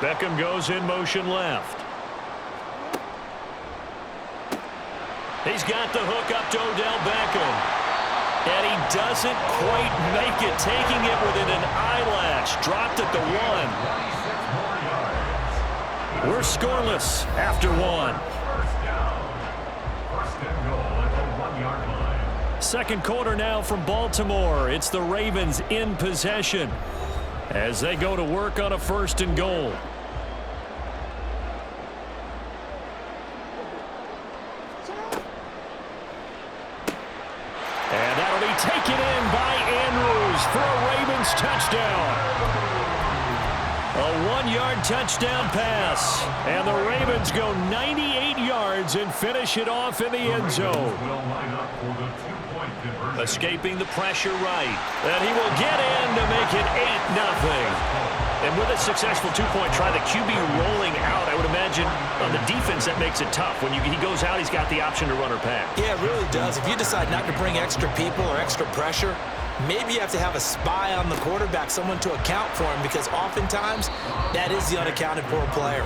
Beckham goes in motion left. He's got the hook up to Odell Beckham. And he doesn't quite make it, taking it within an eyelash. Dropped at the 1. We're scoreless after 1. Second quarter now from Baltimore. It's the Ravens in possession as they go to work on a 1st and goal. And that'll be taken in by Andrews for a Ravens touchdown. A 1-yard touchdown pass. And the Ravens go 98 yards and finish it off in the end zone. Escaping the pressure right. And he will get in to make it 8-0. And with a successful 2-point try, the QB rolling out, I would imagine on the defense that makes it tough. When he goes out, he's got the option to run or pass. Yeah, it really does. If you decide not to bring extra people or extra pressure, maybe you have to have a spy on the quarterback, someone to account for him, because oftentimes that is the unaccounted for player.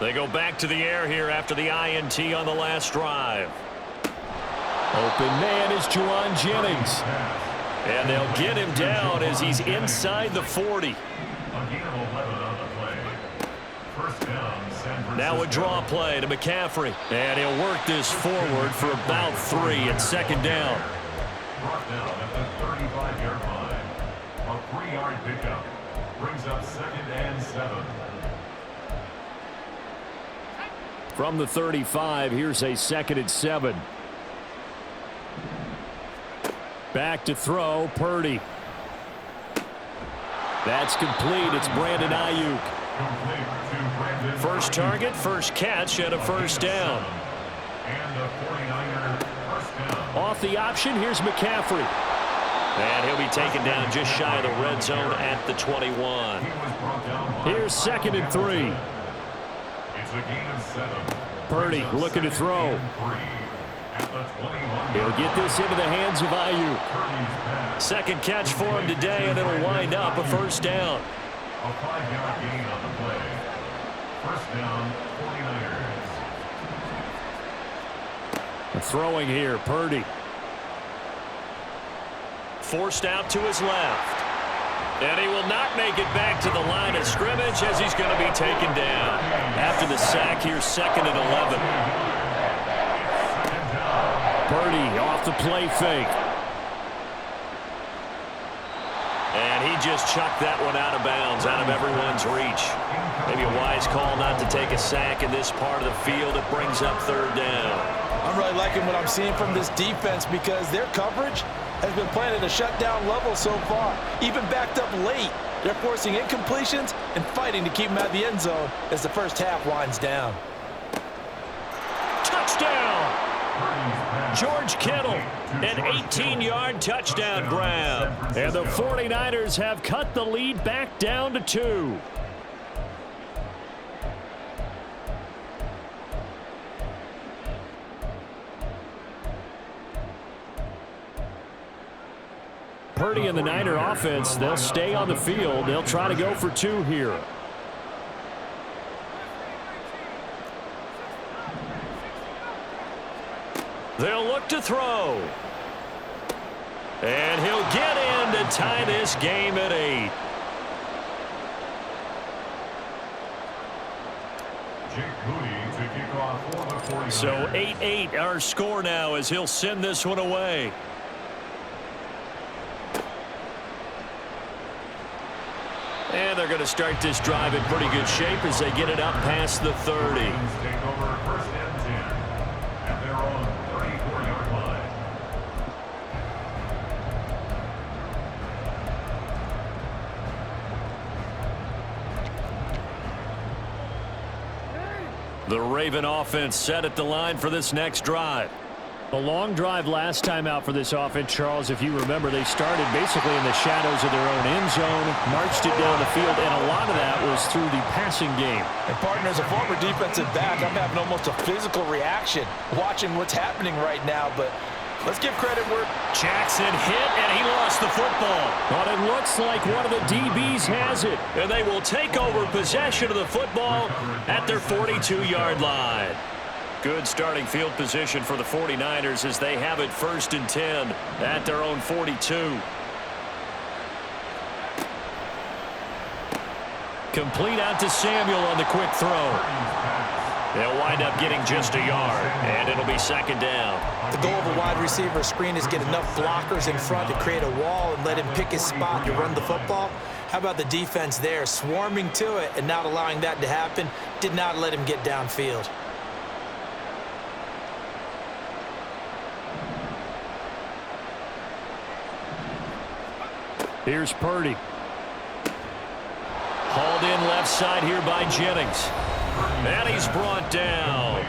They go back to the air here after the INT on the last drive. Open man is Juwan Jennings. And they'll get him down as he's inside the 40. Now a draw play to McCaffrey. And he'll work this forward for about 3 at 2nd down. Brought down at the 35-yard line. A 3-yard pickup brings up 2nd and 7. From the 35, here's a 2nd and 7. Back to throw, Purdy. That's complete. It's Brandon Ayuk. First target, first catch, and a 1st down. Off the option, here's McCaffrey. And he'll be taken down just shy of the red zone at the 21. Here's 2nd and 3. Purdy looking to throw. He'll get this into the hands of Ayuk. 2nd catch for him today, and it'll wind up a 1st down. A 5-yard gain on the play. 1st down, 49ers. Throwing here, Purdy. Forced out to his left. And he will not make it back to the line of scrimmage as he's going to be taken down. After the sack, here's 2nd and 11. Purdy off the play fake. And he just chucked that one out of bounds, out of everyone's reach. Maybe a wise call not to take a sack in this part of the field. It brings up 3rd down. I'm really liking what I'm seeing from this defense because their coverage has been playing at a shutdown level so far. Even backed up late, they're forcing incompletions and fighting to keep them out of the end zone as the first half winds down. Touchdown! George Kittle, an 18-yard touchdown grab. And the 49ers have cut the lead back down to 2. Purdy and the Niner offense, they'll stay on the field. They'll try to go for 2 here. They'll look to throw. And he'll get in to tie this game at 8. So 8-8 our score now as he'll send this one away. And they're going to start this drive in pretty good shape as they get it up past the 30. Take over 1st and 10 at their own 34-yard line. The Raven offense set at the line for this next drive. A long drive last time out for this offense, Charles. If you remember, they started basically in the shadows of their own end zone, marched it down the field, and a lot of that was through the passing game. And partner, as a former defensive back, I'm having almost a physical reaction watching what's happening right now, but let's give credit where Jackson hit, and he lost the football. But it looks like one of the DBs has it, and they will take over possession of the football at their 42-yard line. Good starting field position for the 49ers as they have it 1st and 10 at their own 42. Complete out to Samuel on the quick throw. They'll wind up getting just a yard, and it'll be 2nd down. the goal of a wide receiver screen is get enough blockers in front to create a wall and let him pick his spot to run the football. How about the defense there, swarming to it and not allowing that to happen, did not let him get downfield. Here's Purdy. Hauled in left side here by Jennings. And he's brought down.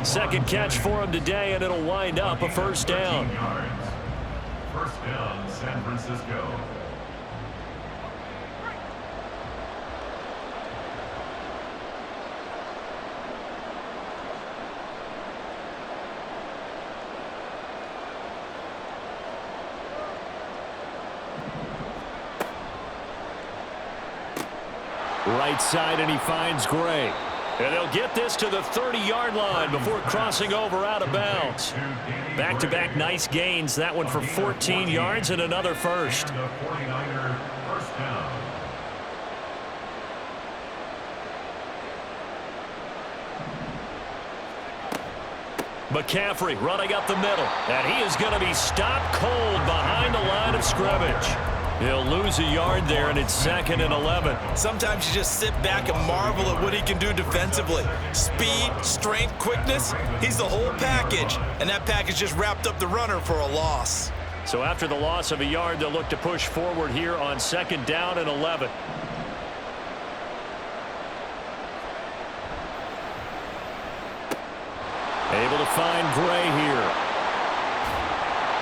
Second catch for him today, and it'll wind up a 1st down. 1st down, San Francisco. Right side, and he finds Gray. And they'll get this to the 30-yard line before crossing over out of bounds. Back-to-back nice gains. That one for 14 yards and another first. And the 49er first down. McCaffrey running up the middle. And he is going to be stopped cold behind the line of scrimmage. He'll lose a yard there, and it's 2nd and 11. Sometimes you just sit back and marvel at what he can do defensively. Speed, strength, quickness, he's the whole package. And that package just wrapped up the runner for a loss. So after the loss of a yard, they'll look to push forward here on 2nd down and 11. Able to find Gray here.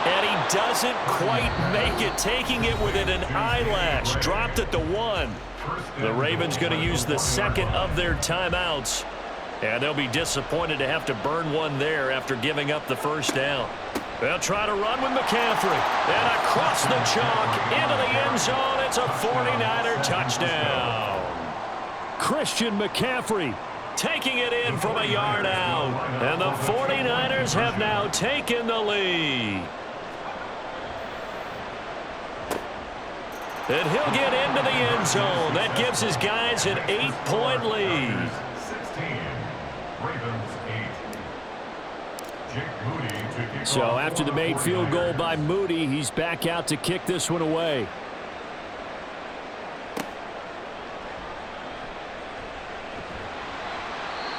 And he doesn't quite make it, taking it within an eyelash. Dropped at the 1. The Ravens going to use the 2nd of their timeouts. And they'll be disappointed to have to burn one there after giving up the 1st down. They'll try to run with McCaffrey. And across the chalk into the end zone. It's a 49er touchdown. Christian McCaffrey taking it in from a yard out. And the 49ers have now taken the lead. And he'll get into the end zone. That gives his guys an 8-point lead. 16, Ravens 8. Jake Moody to kick So off after the made field goal by Moody, he's back out to kick this one away.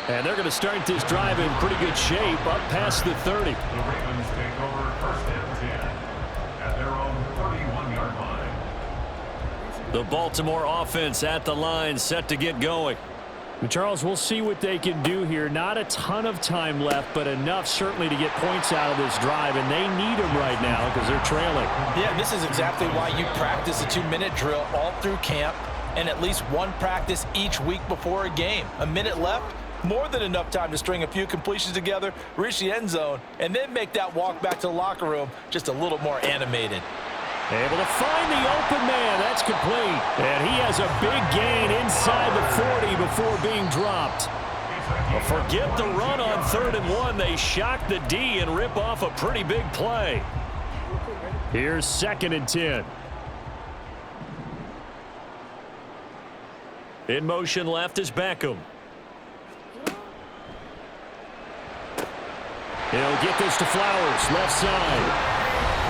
And they're going to start this drive in pretty good shape, up past the 30. The Ravens take over 1st and 10 at their own 31-yard line. The Baltimore offense at the line, set to get going. And Charles, we'll see what they can do here. Not a ton of time left, but enough certainly to get points out of this drive, and they need them right now because they're trailing. Yeah, this is exactly why you practice a 2-minute drill all through camp and at least one practice each week before a game. A minute left, more than enough time to string a few completions together, reach the end zone, and then make that walk back to the locker room just a little more animated. Able to find the open man. That's complete. And he has a big gain inside the 40 before being dropped. Well, forget the run on 3rd and 1. They shock the D and rip off a pretty big play. Here's 2nd and 10. In motion left is Beckham. He'll get this to Flowers, left side.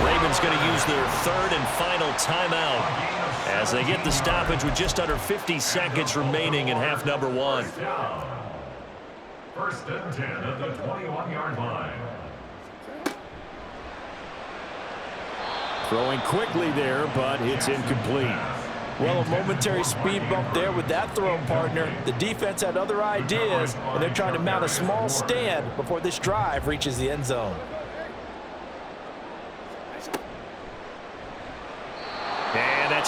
Ravens going to use their 3rd and final timeout as they get the stoppage with just under 50 seconds remaining in half number 1. 1st and 10 at the 21-yard line. Throwing quickly there, but it's incomplete. Well, a momentary speed bump there with that throw, partner. The defense had other ideas, and they're trying to mount a small stand before this drive reaches the end zone.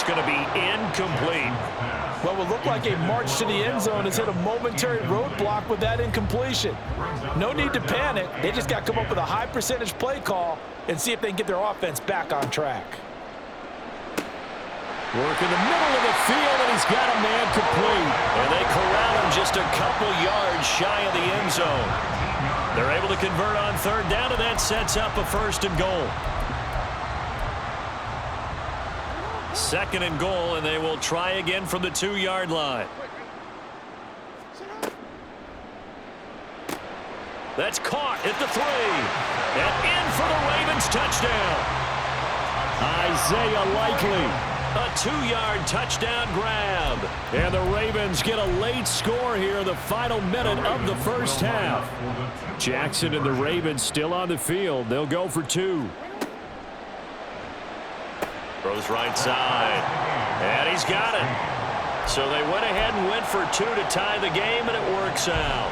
That's going to be incomplete. What would look like a march to the end zone has hit a momentary roadblock with that incompletion. No need to panic. They just got to come up with a high percentage play call and see if they can get their offense back on track. Work in the middle of the field, and he's got a man complete. And they corral him just a couple yards shy of the end zone. They're able to convert on third down, and that sets up a 1st and goal. 2nd and goal, and they will try again from the 2-yard line. That's caught at the 3. And in for the Ravens touchdown. Isaiah Likely. A 2-yard touchdown grab. And the Ravens get a late score here in the final minute of the first half. Jackson and the Ravens still on the field. They'll go for 2. Throws right side. And he's got it. So they went ahead and went for 2 to tie the game, and it works out.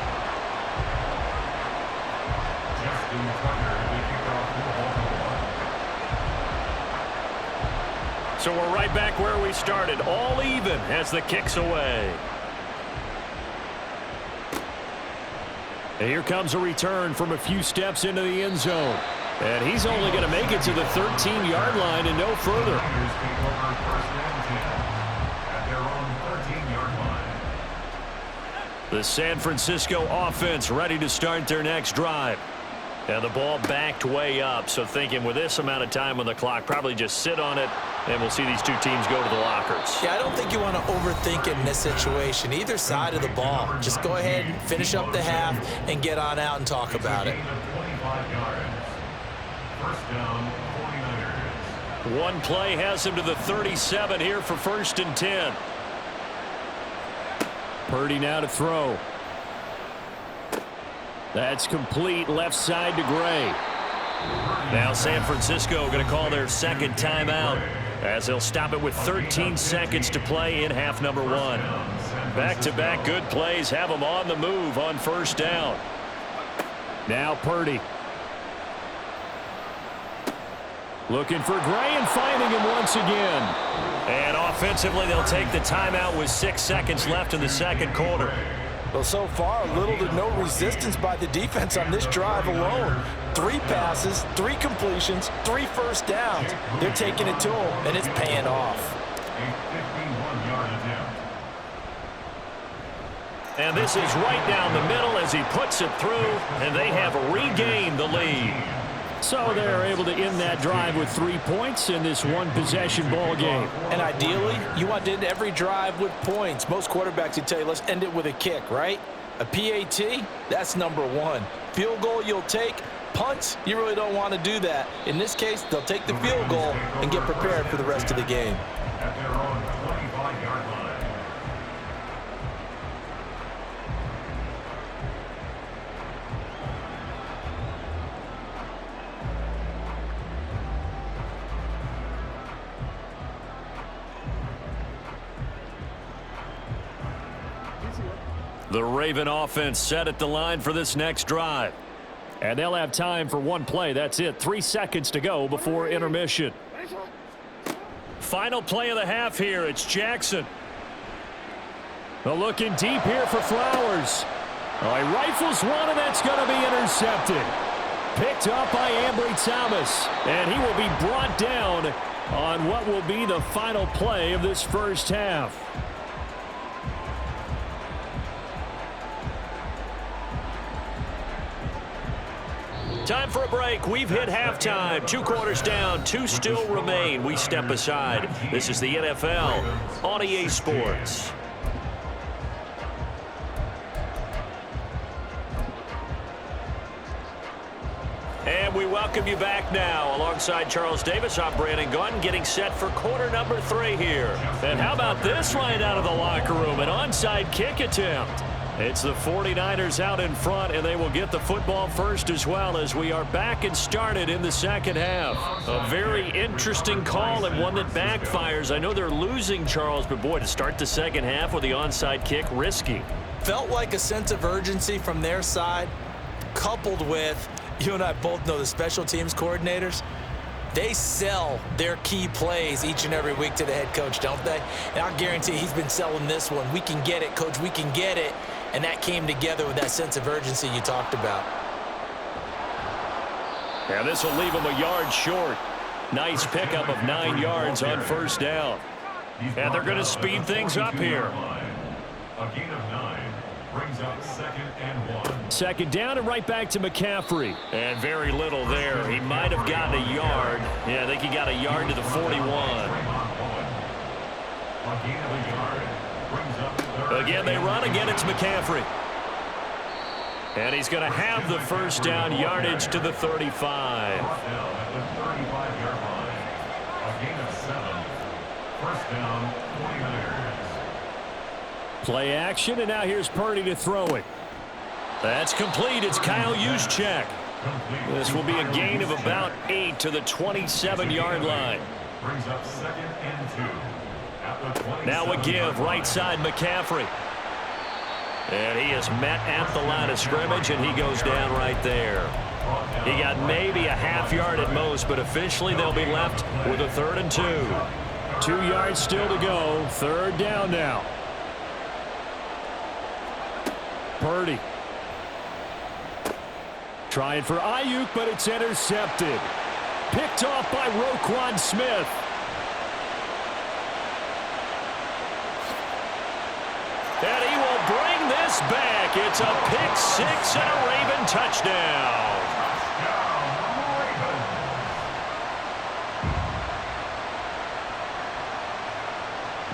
So we're right back where we started, all even as the kick's away. And here comes a return from a few steps into the end zone. And he's only going to make it to the 13-yard line and no further. The San Francisco offense ready to start their next drive. And the ball backed way up, so thinking with this amount of time on the clock, probably just sit on it, and we'll see these two teams go to the lockers. Yeah, I don't think you want to overthink it in this situation, either side of the ball. Just go ahead and finish up the half and get on out and talk about it. One play has him to the 37 here for 1st and 10. Purdy now to throw. That's complete left side to Gray. Now San Francisco going to call their 2nd timeout as they'll stop it with 13 seconds to play in half number 1. Back-to-back good plays have them on the move on 1st down. Now Purdy. Looking for Gray and finding him once again. And offensively, they'll take the timeout with 6 seconds left in the 2nd quarter. Well, so far, little to no resistance by the defense on this drive alone. 3 passes, 3 completions, 3 first downs. They're taking it to them, and it's paying off. And this is right down the middle as he puts it through, and they have regained the lead. So they're able to end that drive with 3 points in this one-possession ball game. And ideally, you want to end every drive with points. Most quarterbacks would tell you, let's end it with a kick, right? A PAT, that's number 1. Field goal you'll take. Punts, you really don't want to do that. In this case, they'll take the field goal and get prepared for the rest of the game. At their own 25-yard line. The Raven offense set at the line for this next drive. And they'll have time for one play. That's it. 3 seconds to go before intermission. Final play of the half here. It's Jackson. Looking deep here for Flowers. He rifles one, and that's going to be intercepted. Picked up by Ambry Thomas. And he will be brought down on what will be the final play of this first half. Time for a break. We've hit halftime. 2 quarters down. 2 still remain. We step aside. This is the NFL on EA Sports. And we welcome you back now. Alongside Charles Davis, I'm Brandon Gunn, getting set for quarter number 3 here. And how about this right out of the locker room? An onside kick attempt. It's the 49ers out in front, and they will get the football first as well as we are back and started in the second half. A very interesting call and one that backfires. I know they're losing, Charles, but boy, to start the second half with the onside kick, risky. Felt like a sense of urgency from their side, coupled with, you and I both know the special teams coordinators, They sell their key plays each and every week to the head coach, don't they? And I'll guarantee he's been selling this one. We can get it, coach, we can get it. And that came together with that sense of urgency you talked about. And this will leave him a yard short. Nice pickup of 9 yards on first down. And they're going to speed things up here. A gain of 9 brings up 2nd and 1. Second down and right back to McCaffrey. And very little there. He might have gotten a yard. Yeah, I think he got a yard to the 41. A gain of a yard brings up 3rd. Again, they run. Again, it's McCaffrey. And he's going to have the first down yardage to the 35. Down at the 35-yard line. A gain of 7. First down, 49ers. Play action, and now here's Purdy to throw it. That's complete. It's Kyle Juszczyk. This will be a gain of about 8 to the 27-yard line. Brings up 2nd and 2. At the 27. Now a give, right side McCaffrey. And he is met at the line of scrimmage, and he goes down right there. He got maybe a half yard at most, but officially they'll be left with a 3rd and 2. 2 yards still to go. 3rd down now. Purdy. Trying for Ayuk, but it's intercepted. Picked off by Roquan Smith. And he will bring this back. It's a pick 6 and a Raven touchdown.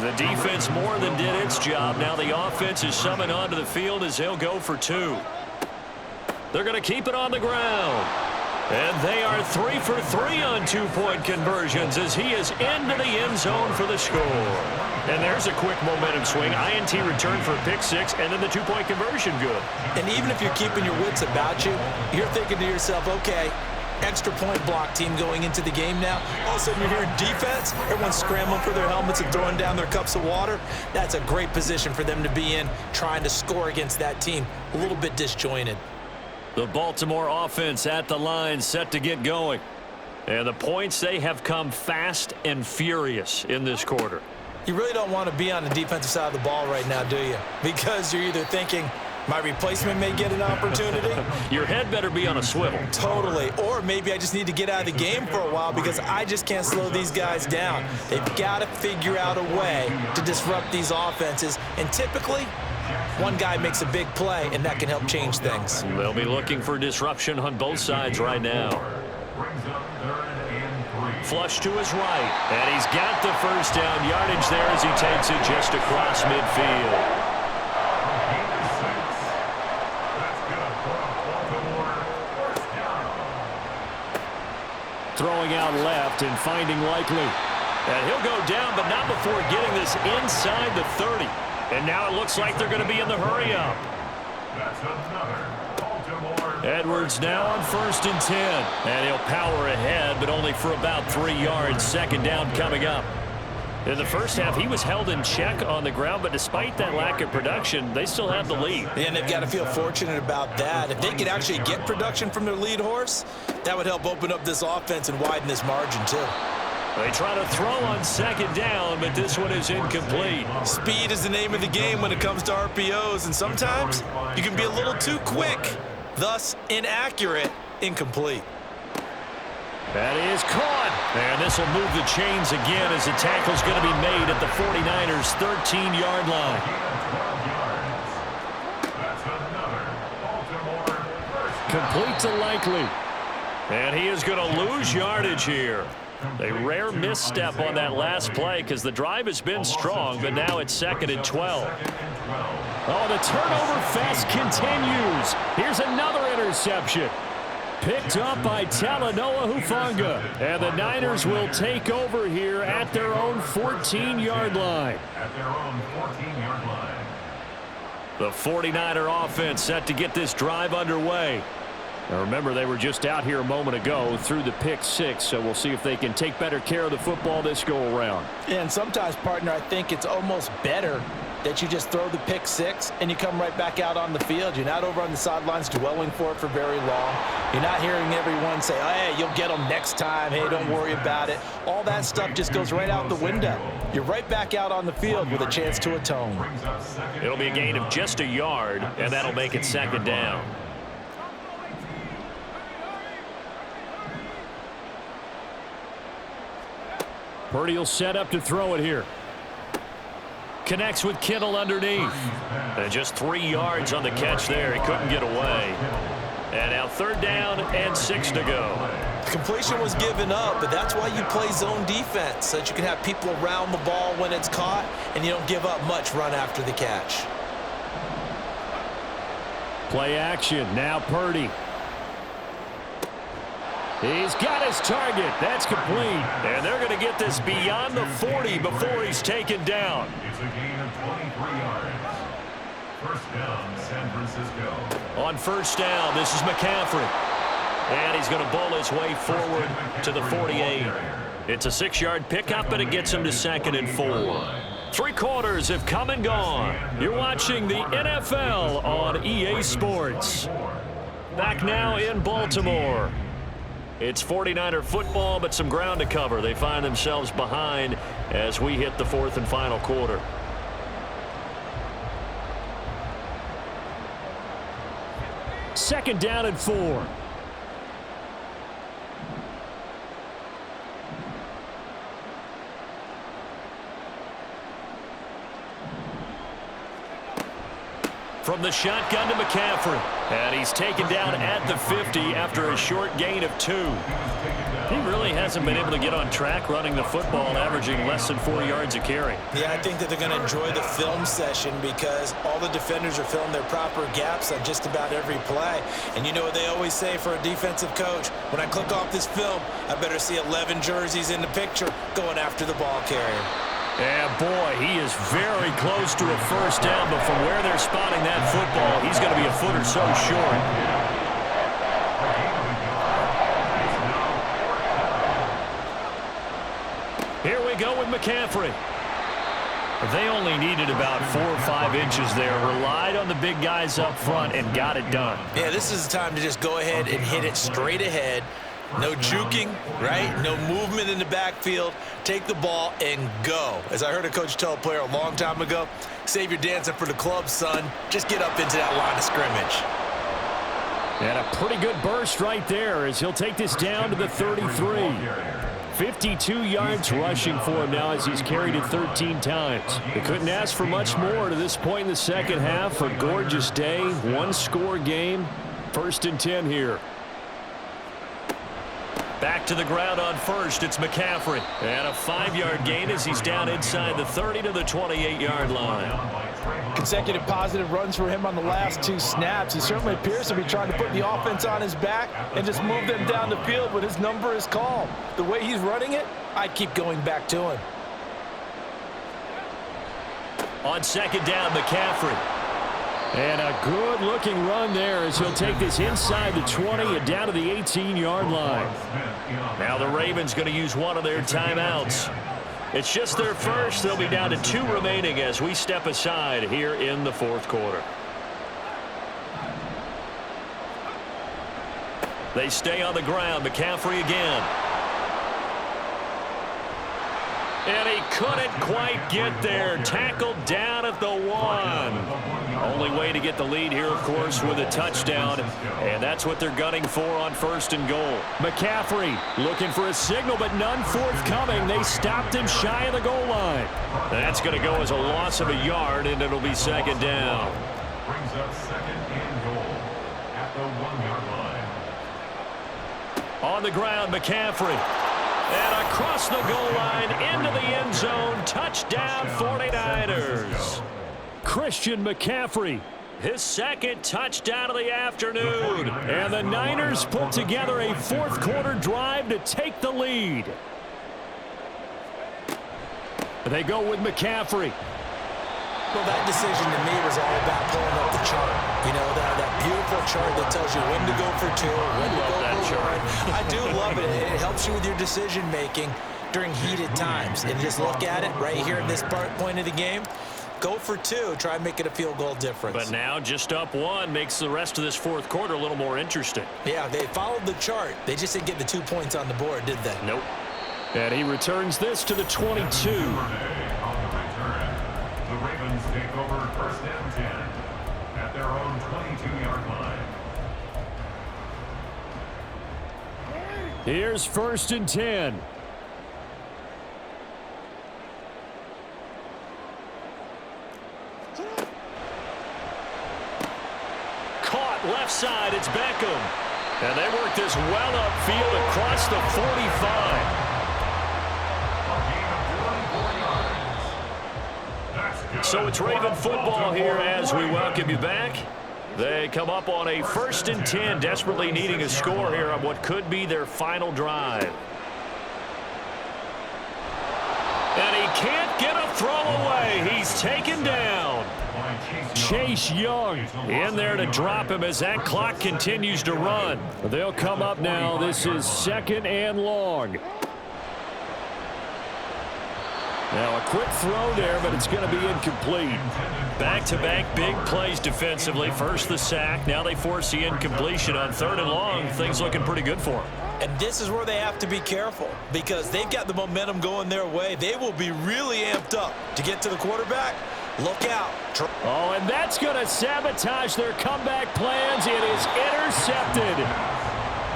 The defense more than did its job. Now the offense is summoned onto the field as they'll go for 2. They're going to keep it on the ground. And they are 3 for 3 on 2-point conversions as he is into the end zone for the score. And there's a quick momentum swing. INT return for a pick 6 and then the 2-point conversion good. And even if you're keeping your wits about you, you're thinking to yourself, okay, extra point block team going into the game now. All of a sudden you're hearing defense. Everyone's scrambling for their helmets and throwing down their cups of water. That's a great position for them to be in, trying to score against that team. A little bit disjointed. The Baltimore offense at the line, set to get going. And the points, they have come fast and furious in this quarter. You really don't want to be on the defensive side of the ball right now, do you? Because you're either thinking, my replacement may get an opportunity. Your head better be on a swivel. Totally. Or maybe I just need to get out of the game for a while because I just can't slow these guys down. They've got to figure out a way to disrupt these offenses. And typically, one guy makes a big play, and that can help change things. They'll be looking for disruption on both sides right now. Flush to his right, and he's got the first down yardage there as he takes it just across midfield. Throwing out left and finding Likely. And he'll go down, but not before getting this inside the 30. And now it looks like they're going to be in the hurry-up. That's another Baltimore. Edwards now on 1st and 10. And he'll power ahead, but only for about 3 yards. 2nd down coming up. In the first half, he was held in check on the ground, but despite that lack of production, they still have the lead. And they've got to feel fortunate about that. If they could actually get production from their lead horse, that would help open up this offense and widen this margin, too. They try to throw on 2nd down, but this one is incomplete. Speed is the name of the game when it comes to RPOs, and sometimes you can be a little too quick, thus inaccurate, incomplete. That is caught. And this will move the chains again as the tackle's going to be made at the 49ers' 13-yard line. Complete to Likely. And he is going to lose yardage here. A rare misstep on that last play because the drive has been strong, but now it's 2nd and 12. Oh, the turnover fest continues. Here's another interception. Picked up by Talanoa Hufanga. And the Niners will take over here at their own 14-yard line. The 49er offense set to get this drive underway. Now remember, they were just out here a moment ago through the pick 6, so we'll see if they can take better care of the football this go-around. And sometimes, partner, I think it's almost better that you just throw the pick 6 and you come right back out on the field. You're not over on the sidelines dwelling for it for very long. You're not hearing everyone say, oh, hey, you'll get them next time. Hey, don't worry about it. All that stuff just goes right out the window. You're right back out on the field with a chance to atone. It'll be a gain of just a yard, and that'll make it second down. Purdy will set up to throw it here. Connects with Kittle underneath. And just 3 yards on the catch there. He couldn't get away. And now 3rd down and 6 to go. The completion was given up, but that's why you play zone defense, so that you can have people around the ball when it's caught, and you don't give up much run after the catch. Play action. Now Purdy. He's got his target. That's complete. And they're going to get this beyond the 40 before he's taken down. It's a gain of 23 yards. 1st down, San Francisco. On 1st down, this is McCaffrey. And he's going to bowl his way forward to the 48. It's a 6-yard pickup, and it gets him to 2nd and 4. 3 quarters have come and gone. You're watching the NFL on EA Sports. Back now in Baltimore. It's 49er football, but some ground to cover. They find themselves behind as we hit the 4th and final quarter. Second down and 4. From the shotgun to McCaffrey. And he's taken down at the 50 after a short gain of 2. He really hasn't been able to get on track running the football, averaging less than 4 yards a carry. Yeah, I think that they're going to enjoy the film session because all the defenders are filling their proper gaps on just about every play. And you know what they always say for a defensive coach? When I click off this film, I better see 11 jerseys in the picture going after the ball carrier. And boy, he is very close to a 1st down, but from where they're spotting that football, he's going to be a foot or so short. Here we go with McCaffrey. They only needed about 4 or 5 inches there, relied on the big guys up front, and got it done. Yeah, this is the time to just go ahead and hit it straight ahead. No juking, right? No movement in the backfield. Take the ball and go. As I heard a coach tell a player a long time ago, save your dancing for the club, son. Just get up into that line of scrimmage. And a pretty good burst right there as he'll take this down to the 33. 52 yards rushing for him now as he's carried it 13 times. They couldn't ask for much more to this point in the second half. A gorgeous day, 1-score game. 1st and 10 here. Back to the ground on 1st, it's McCaffrey. And a 5-yard gain as he's down inside the 30 to the 28-yard line. Consecutive positive runs for him on the last 2 snaps. He certainly appears to be trying to put the offense on his back and just move them down the field when his number is called. The way he's running it, I'd keep going back to him. On 2nd down, McCaffrey. And a good-looking run there as he'll take this inside the 20 and down to the 18-yard line. Now the Ravens going to use one of their timeouts. It's just their first. They'll be down to 2 remaining as we step aside here in the 4th quarter. They stay on the ground. McCaffrey again. And he couldn't quite get there. Tackled down at the 1. Only way to get the lead here, of course, with a touchdown. And that's what they're gunning for on 1st and goal. McCaffrey looking for a signal, but none forthcoming. They stopped him shy of the goal line. That's going to go as a loss of a yard, and it'll be 2nd down. Brings up 2nd and goal at the 1-yard line. On the ground, McCaffrey. And across the goal line into the end zone. Touchdown, 49ers. Christian McCaffrey, his 2nd touchdown of the afternoon. And the Niners put together a 4th quarter drive to take the lead. They go with McCaffrey. Well, that decision to me was all about pulling up the chart. You know, that beautiful chart that tells you when to go for 2, when to go for 1. I do love it. It helps you with your decision-making during heated times. And just look at it right here at this point of the game. Go for two. Try and make it a field goal difference. But now just up one makes the rest of this fourth quarter a little more interesting. Yeah, they followed the chart. They just didn't get the 2 points on the board, did they? Nope. And he returns this to the 22. On the return, the Ravens take over first and 10 at their own 22-yard line. Here's first and 10. Caught left side. It's Beckham. And they work this well upfield across the 45. So it's Raven football here as we welcome you back. They come up on a first and 10, desperately needing a score here on what could be their final drive. And he can't get a throw away. He's taken down. Chase Young in there to drop him as that clock continues to run. They'll come up now. This is second and long. Now a quick throw there, but it's going to be incomplete. Back-to-back big plays defensively. First the sack. Now they force the incompletion on third and long. Things looking pretty good for them. And this is where they have to be careful because they've got the momentum going their way. They will be really amped up to get to the quarterback. Look out. Oh, and that's going to sabotage their comeback plans. It is intercepted.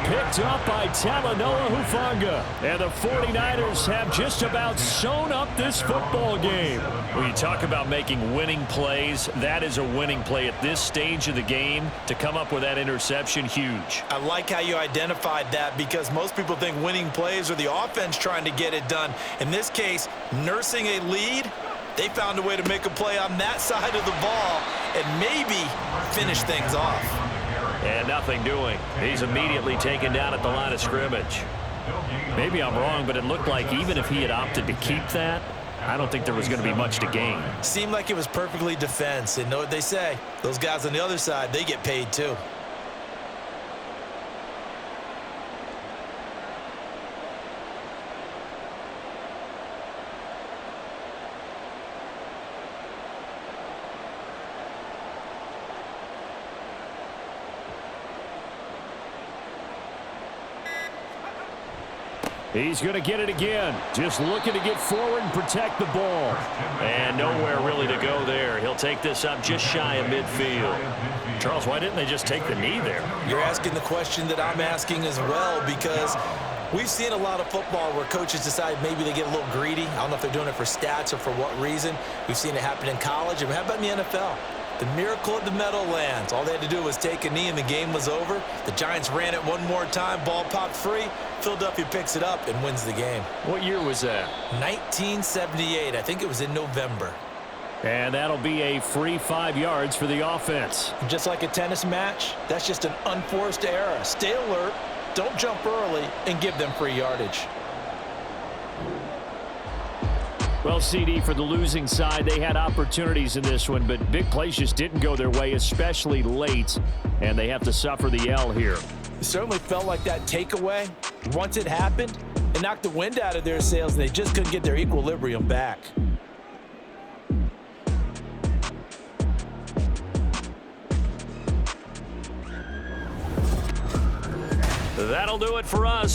Picked up by Talanoa Hufanga. And the 49ers have just about sewn up this football game. When you talk about making winning plays, that is a winning play at this stage of the game. To come up with that interception, huge. I like how you identified that because most people think winning plays are the offense trying to get it done. In this case, nursing a lead, they found a way to make a play on that side of the ball and maybe finish things off. And nothing doing. He's immediately taken down at the line of scrimmage. Maybe I'm wrong, but it looked like even if he had opted to keep that, I don't think there was going to be much to gain. Seemed like it was perfectly defense. And know what they say? Those guys on the other side, they get paid too. He's going to get it again. Just looking to get forward and protect the ball. And nowhere really to go there. He'll take this up just shy of midfield. Charles, why didn't they just take the knee there? You're asking the question that I'm asking as well because we've seen a lot of football where coaches decide maybe they get a little greedy. I don't know if they're doing it for stats or for what reason. We've seen it happen in college. And how about in the NFL? The miracle of the Meadowlands. All they had to do was take a knee and the game was over. The Giants ran it one more time. Ball popped free. Philadelphia picks it up and wins the game. What year was that? 1978. I think it was in November. And that'll be a free 5 yards for the offense. Just like a tennis match, that's just an unforced error. Stay alert, don't jump early, and give them free yardage. Well, CD, for the losing side, they had opportunities in this one, but big plays just didn't go their way, especially late, and they have to suffer the L here. It certainly felt like that takeaway, once it happened, it knocked the wind out of their sails, and they just couldn't get their equilibrium back. That'll do it for us.